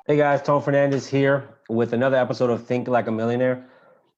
Hey guys, Tom Fernandez here with another episode of Think Like a Millionaire.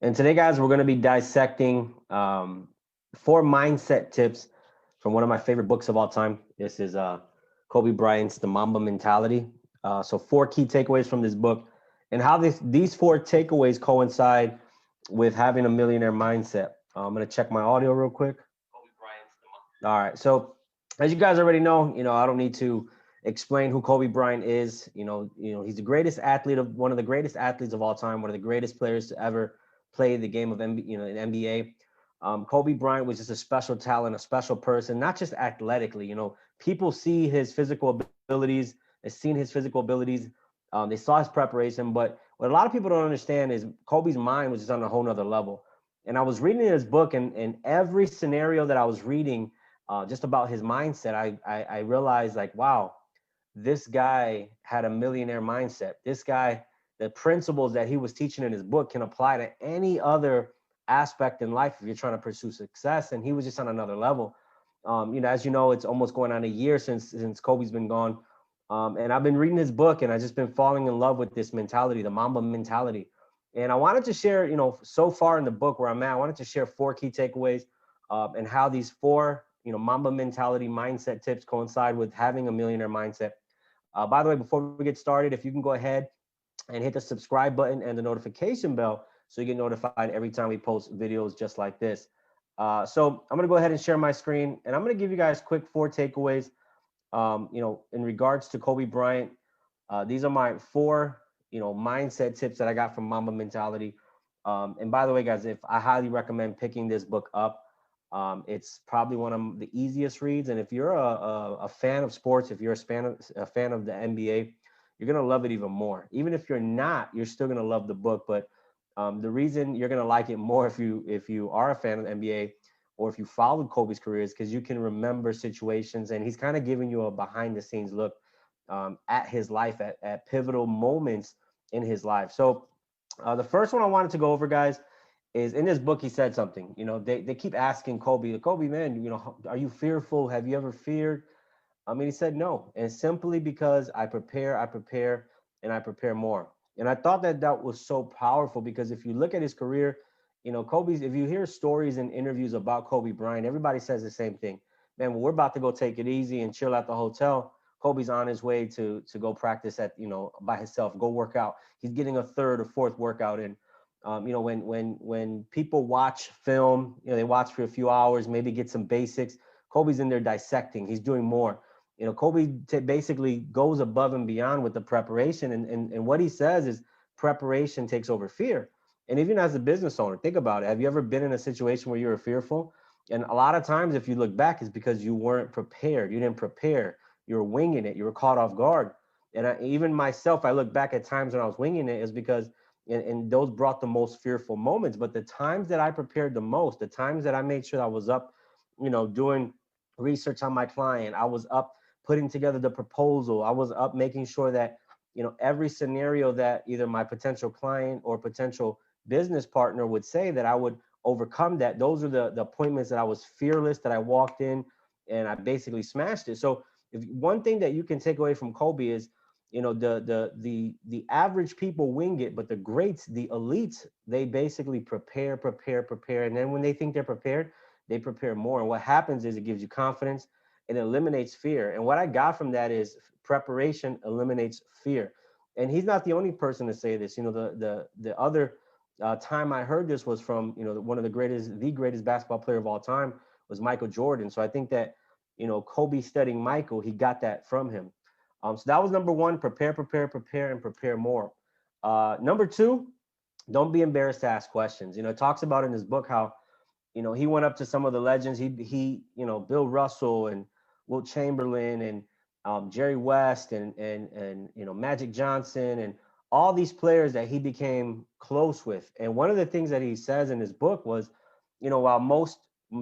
And today, guys, we're going to be dissecting four mindset tips from one of my favorite books of all time. This is Kobe Bryant's The Mamba Mentality. So four key takeaways from this book and how these four takeaways coincide with having a millionaire mindset. I'm going to check my audio real quick. All right. So as you guys already know, I don't need to explain who Kobe Bryant is. He's the greatest athlete of one of the greatest athletes of all time, one of the greatest players to ever play the game of in NBA. Kobe Bryant was just a special talent, a special person, not just athletically. People see his physical abilities, they've seen his physical abilities, they saw his preparation, but what a lot of people don't understand is Kobe's mind was just on a whole nother level. And I was reading his book, and every scenario that I was reading, just about his mindset, I realized like, wow, this guy had a millionaire mindset. This guy, the principles that he was teaching in his book can apply to any other aspect in life if you're trying to pursue success. And he was just on another level. As you know, it's almost going on a year since Kobe's been gone. And I've been reading his book, and I've just been falling in love with this mentality, the Mamba mentality. And I wanted to share, so far in the book where I'm at, I wanted to share four key takeaways and how these four, Mamba mentality mindset tips coincide with having a millionaire mindset. By the way, before we get started, if you can go ahead and hit the subscribe button and the notification bell so you get notified every time we post videos just like this. So I'm going to go ahead and share my screen, and I'm going to give you guys quick four takeaways, in regards to Kobe Bryant. These are my four, mindset tips that I got from Mamba Mentality. And by the way, guys, if I highly recommend picking this book up. It's probably one of the easiest reads. And if you're a fan of sports, if you're a fan of the NBA, you're going to love it even more. Even if you're not, you're still going to love the book. But the reason you're going to like it more if you are a fan of the NBA or if you followed Kobe's career is because you can remember situations, and he's kind of giving you a behind the scenes look at his life, at pivotal moments in his life. So the first one I wanted to go over, guys, is in this book. He said something. They keep asking Kobe, man, are you fearful? Have you ever feared? I mean, he said no, and simply because I prepare, and I prepare more. And I thought that was so powerful, because if you look at his career, Kobe's, if you hear stories and interviews about Kobe Bryant, everybody says the same thing. Man, when we're about to go take it easy and chill at the hotel, Kobe's on his way to go practice at, by himself, go work out. He's getting a third or fourth workout in. When people watch film, they watch for a few hours, maybe get some basics. Kobe's in there dissecting. He's doing more. Kobe basically goes above and beyond with the preparation. And what he says is preparation takes over fear. And even as a business owner, think about it. Have you ever been in a situation where you were fearful? And a lot of times, if you look back, it's because you weren't prepared. You didn't prepare. You were winging it. You were caught off guard. And even myself, I look back at times when I was winging it, is because and those brought the most fearful moments. But the times that I prepared the most, the times that I made sure I was up, doing research on my client, I was up putting together the proposal, I was up making sure that, every scenario that either my potential client or potential business partner would say, that I would overcome that. Those are the appointments that I was fearless, that I walked in and I basically smashed it. So if one thing that you can take away from Kobe is, the average people wing it, but the greats, the elites, they basically prepare, and then when they think they're prepared, they prepare more. And what happens is it gives you confidence, it eliminates fear. And what I got from that is preparation eliminates fear. And he's not the only person to say this. The other time I heard this was from, one of the greatest basketball player of all time was Michael Jordan. So I think that, Kobe studying Michael, he got that from him. So that was number one: prepare, and prepare more. Number two, don't be embarrassed to ask questions. It talks about in his book how, he went up to some of the legends. Bill Russell and Wilt Chamberlain and Jerry West and Magic Johnson and all these players that he became close with. And one of the things that he says in his book was, while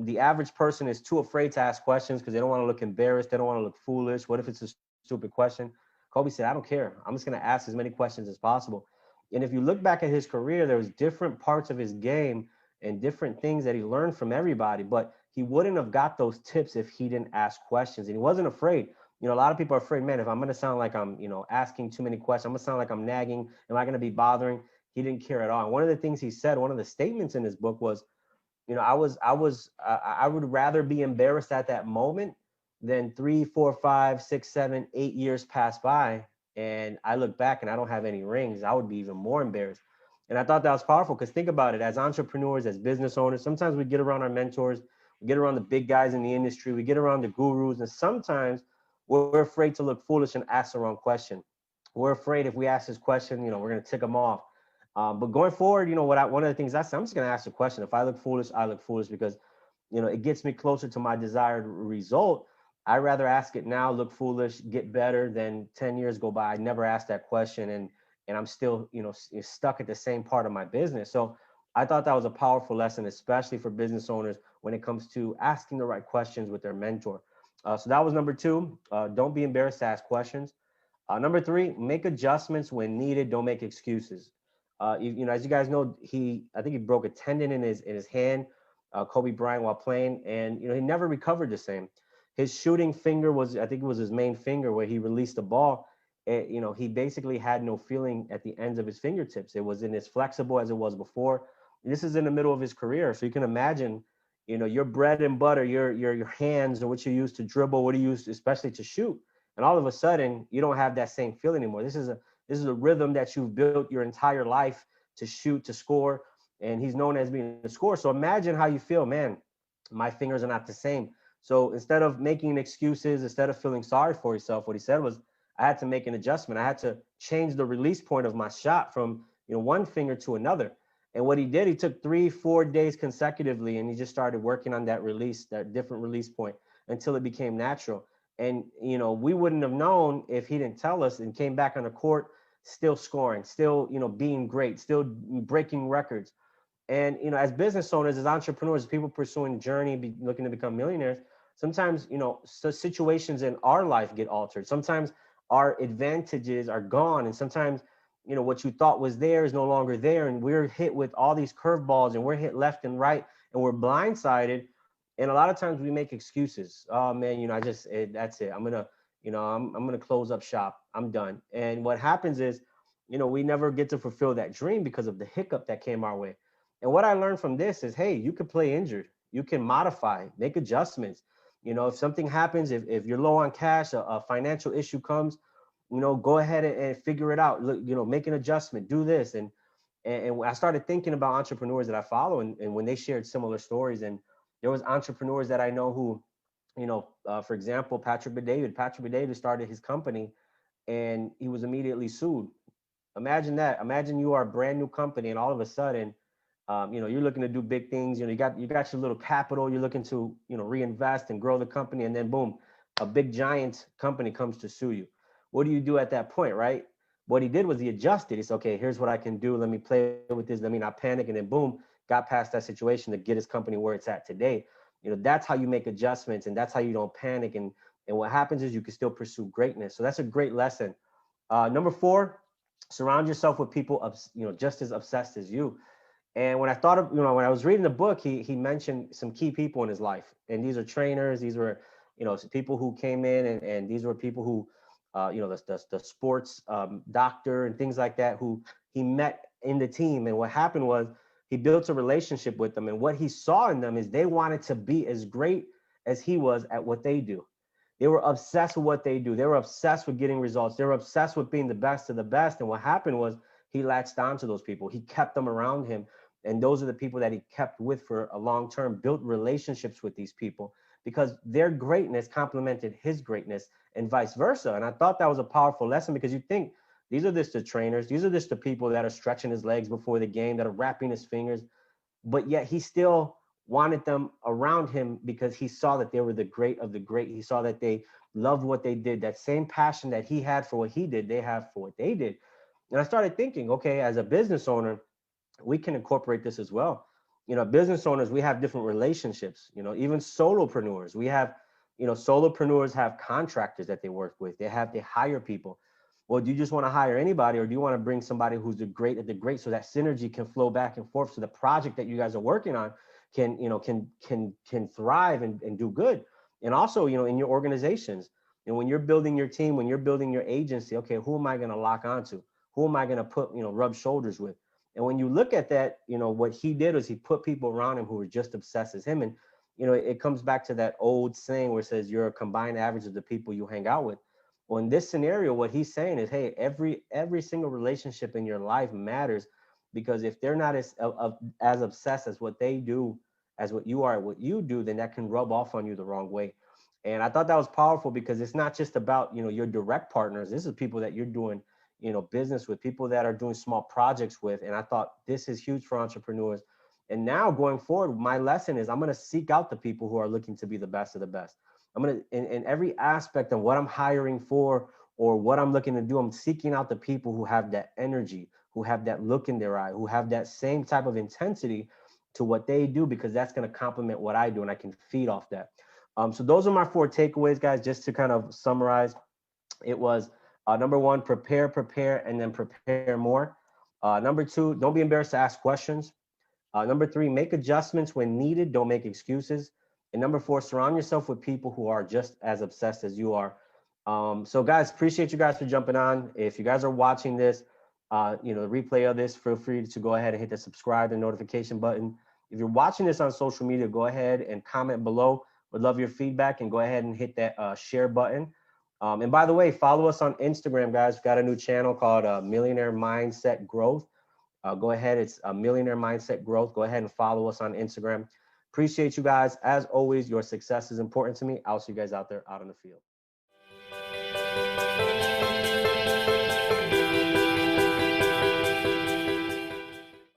the average person is too afraid to ask questions because they don't want to look embarrassed, they don't want to look foolish. What if it's a stupid question? Kobe said, I don't care. I'm just going to ask as many questions as possible. And if you look back at his career, there was different parts of his game and different things that he learned from everybody. But he wouldn't have got those tips if he didn't ask questions, and he wasn't afraid. A lot of people are afraid, man, if I'm going to sound like I'm, asking too many questions, I'm going to sound like I'm nagging. Am I going to be bothering? He didn't care at all. And one of the things he said, one of the statements in his book was, I would rather be embarrassed at that moment than 3, 4, 5, 6, 7, 8 years pass by and I look back and I don't have any rings. I would be even more embarrassed. And I thought that was powerful because think about it, as entrepreneurs, as business owners, sometimes we get around our mentors, we get around the big guys in the industry, we get around the gurus, and sometimes we're afraid to look foolish and ask the wrong question. We're afraid if we ask this question, we're going to tick them off. But going forward, one of the things I said, I'm just going to ask the question. If I look foolish, I look foolish because, it gets me closer to my desired result. I'd rather ask it now, look foolish, get better than 10 years go by. I never asked that question and I'm still, stuck at the same part of my business. So I thought that was a powerful lesson, especially for business owners when it comes to asking the right questions with their mentor. So that was number 2. Don't be embarrassed to ask questions. Number 3, make adjustments when needed. Don't make excuses. As you guys know, I think he broke a tendon in his hand, Kobe Bryant, while playing, and he never recovered the same. His shooting finger was, I think it was his main finger where he released the ball. He basically had no feeling at the ends of his fingertips. It wasn't as flexible as it was before. This is in the middle of his career, so you can imagine, your bread and butter, your hands, and what you use to dribble, what you use especially to shoot, and all of a sudden you don't have that same feeling anymore. This is a rhythm that you've built your entire life to shoot, to score, and he's known as being a scorer. So imagine how you feel, man. My fingers are not the same. So instead of making excuses, instead of feeling sorry for yourself, what he said was, I had to make an adjustment. I had to change the release point of my shot from one finger to another. And what he did, he took 3, 4 days consecutively, and he just started working on that release, that different release point, until it became natural. And we wouldn't have known if he didn't tell us, and came back on the court still scoring, still being great, still breaking records. And as business owners, as entrepreneurs, as people pursuing journey, looking to become millionaires, sometimes so situations in our life get altered. Sometimes our advantages are gone, and sometimes what you thought was there is no longer there, and we're hit with all these curveballs, and we're hit left and right, and we're blindsided. And a lot of times we make excuses. Oh man, that's it. I'm gonna close up shop. I'm done. And what happens is, we never get to fulfill that dream because of the hiccup that came our way. And what I learned from this is, hey, you could play injured. You can modify, make adjustments. If something happens, if you're low on cash, a financial issue comes, go ahead and figure it out. Look, make an adjustment, do this. And I started thinking about entrepreneurs that I follow, and when they shared similar stories, and there was entrepreneurs that I know who, for example, Patrick Bet-David. Patrick Bet-David started his company, and he was immediately sued. Imagine that. Imagine you are a brand new company, and all of a sudden, you're looking to do big things. You got your little capital. You're looking to, reinvest and grow the company, and then boom, a big giant company comes to sue you. What do you do at that point, right? What he did was he adjusted. He said, okay, here's what I can do. Let me play with this. Let me not panic. And then boom, got past that situation to get his company where it's at today. That's how you make adjustments, and that's how you don't panic. And what happens is you can still pursue greatness. So that's a great lesson. Number 4, surround yourself with people just as obsessed as you. And when I thought of, when I was reading the book, he mentioned some key people in his life. And these are trainers. These were, people who came in, and these were people who, the sports doctor and things like that, who he met in the team. And what happened was he built a relationship with them. And what he saw in them is they wanted to be as great as he was at what they do. They were obsessed with what they do. They were obsessed with getting results. They were obsessed with being the best of the best. And what happened was he latched onto those people. He kept them around him. And those are the people that he kept with for a long term, built relationships with these people because their greatness complemented his greatness and vice versa. And I thought that was a powerful lesson because you think these are just the trainers. These are just the people that are stretching his legs before the game, that are wrapping his fingers. But yet he still wanted them around him because he saw that they were the great of the great. He saw that they loved what they did. That same passion that he had for what he did, they have for what they did. And I started thinking, okay, as a business owner, we can incorporate this as well. Business owners, we have different relationships, even solopreneurs. We have, solopreneurs have contractors that they work with. They hire people. Well, do you just want to hire anybody, or do you want to bring somebody who's the great at the great so that synergy can flow back and forth so the project that you guys are working on can, can thrive and do good. And also, in your organizations, and when you're building your team, when you're building your agency, okay, who am I going to lock onto? Who am I going to put, rub shoulders with? And when you look at that, what he did was he put people around him who were just obsessed as him. And, it comes back to that old saying where it says you're a combined average of the people you hang out with. Well, in this scenario, what he's saying is, hey, every single relationship in your life matters, because if they're not as obsessed as what they do, as what you are, what you do, then that can rub off on you the wrong way. And I thought that was powerful, because it's not just about, your direct partners. This is people that you're doing, business with, people that are doing small projects with. And I thought this is huge for entrepreneurs. And now going forward, my lesson is I'm going to seek out the people who are looking to be the best of the best. I'm going to, in every aspect of what I'm hiring for or what I'm looking to do, I'm seeking out the people who have that energy, who have that look in their eye, who have that same type of intensity to what they do, because that's going to complement what I do and I can feed off that. So those are my 4 takeaways, guys. Just to kind of summarize, it was number 1, prepare, and then prepare more. Number 2, don't be embarrassed to ask questions. Number 3, make adjustments when needed. Don't make excuses. And number 4, surround yourself with people who are just as obsessed as you are. So guys, appreciate you guys for jumping on. If you guys are watching this, the replay of this, feel free to go ahead and hit the subscribe and notification button. If you're watching this on social media, go ahead and comment below. Would love your feedback, and go ahead and hit that share button. And by the way, follow us on Instagram, guys. We've got a new channel called Millionaire Mindset Growth. Go ahead. It's a Millionaire Mindset Growth. Go ahead and follow us on Instagram. Appreciate you guys. As always, your success is important to me. I'll see you guys out there, out in the field.